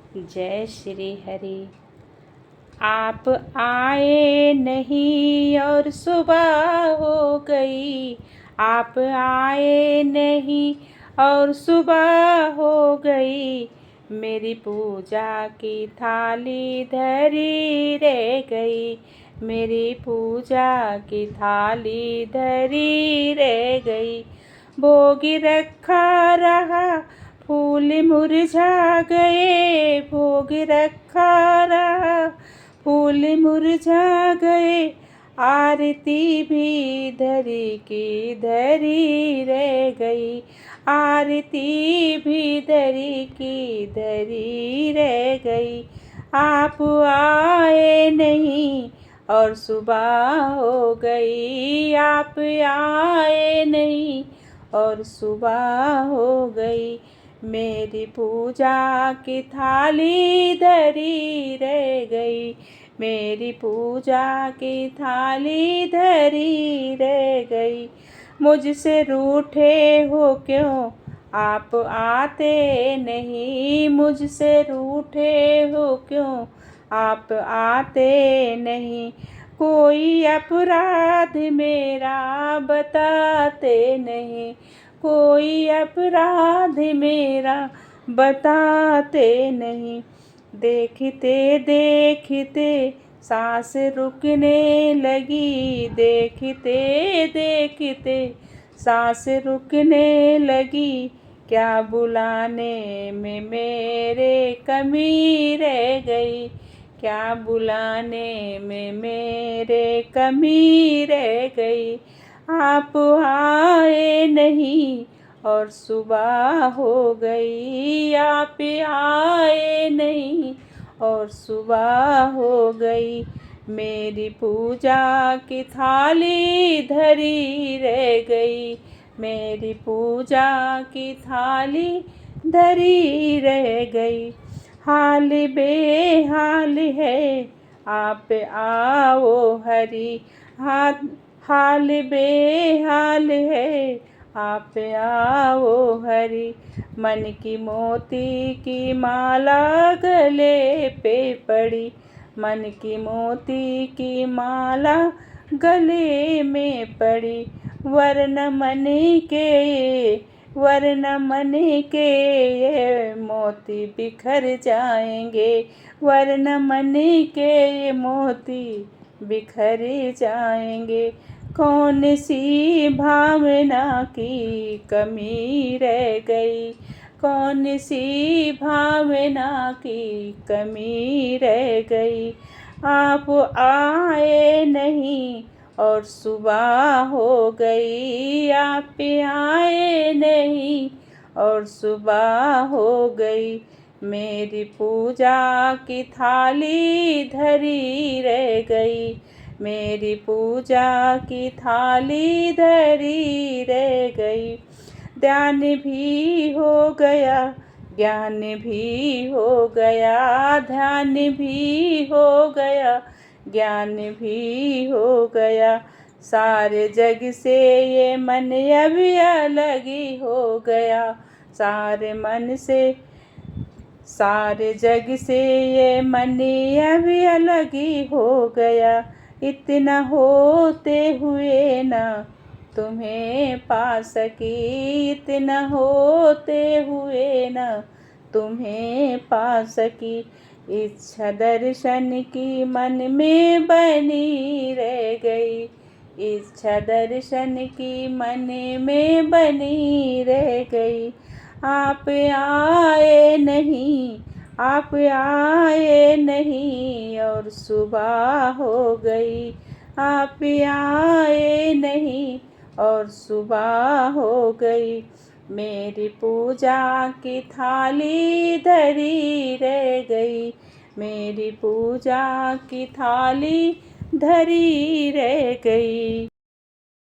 जय श्री हरि। आप आए नहीं और सुबह हो गई, आप आए नहीं और सुबह हो गई, मेरी पूजा की थाली धरी रह गई, मेरी पूजा की थाली धरी रह गई। भोग रखा रहा फूल मुरझा गए, भोग रखा रहा फूल मुरझा गए, आरती भी धरी की धरी रह गई, आरती भी धरी की धरी रह गई। आप आए नहीं और सुबह हो गई, आप आए नहीं और सुबह हो गई, मेरी पूजा की थाली धरी रह गई, मेरी पूजा की थाली धरी रह गई। मुझसे रूठे हो क्यों आप आते नहीं, मुझसे रूठे हो क्यों आप आते नहीं, कोई अपराध मेरा बताते नहीं, कोई अपराध मेरा बताते नहीं। देखते देखते सांस रुकने लगी, देखते देखते सांस रुकने लगी, क्या बुलाने में मेरे कमी रह गई, क्या बुलाने में मेरे कमी रह गई। आप आए नहीं और सुबह हो गई, आप आए नहीं और सुबह हो गई, मेरी पूजा की थाली धरी रह गई, मेरी पूजा की थाली धरी रह गई। हाल बेहाल है आप आओ हरि, हाल बेहाल है आप आओ हरि, मन की मोती की माला गले पे पड़ी, मन की मोती की माला गले में पड़ी, वरन मन के ये मोती बिखर जाएंगे, वरन मन के ये मोती बिखर जाएंगे। कौन सी भावना की कमी रह गई, कौन सी भावना की कमी रह गई। आप आए नहीं और सुबह हो गई, आप आए नहीं और सुबह हो गई, मेरी पूजा की थाली धरी रह गई, मेरी पूजा की थाली धरी रह गई। ध्यान भी हो गया, ज्ञान भी हो गया, ध्यान भी हो गया, ज्ञान भी हो गया, सारे जग से ये मन अब अलग ही हो गया, सारे मन से सारे जग से ये मन अब अलग ही हो गया। इतना होते हुए ना तुम्हें पा सकी, इतना होते हुए ना तुम्हें पा सकी, इच्छा दर्शन की मन में बनी रह गई, इच्छा दर्शन की मन में बनी रह गई। आप आए नहीं, आप आए नहीं और सुबह हो गई, आप आए नहीं और सुबह हो गई, मेरी पूजा की थाली धरी रह गई, मेरी पूजा की थाली धरी रह गई।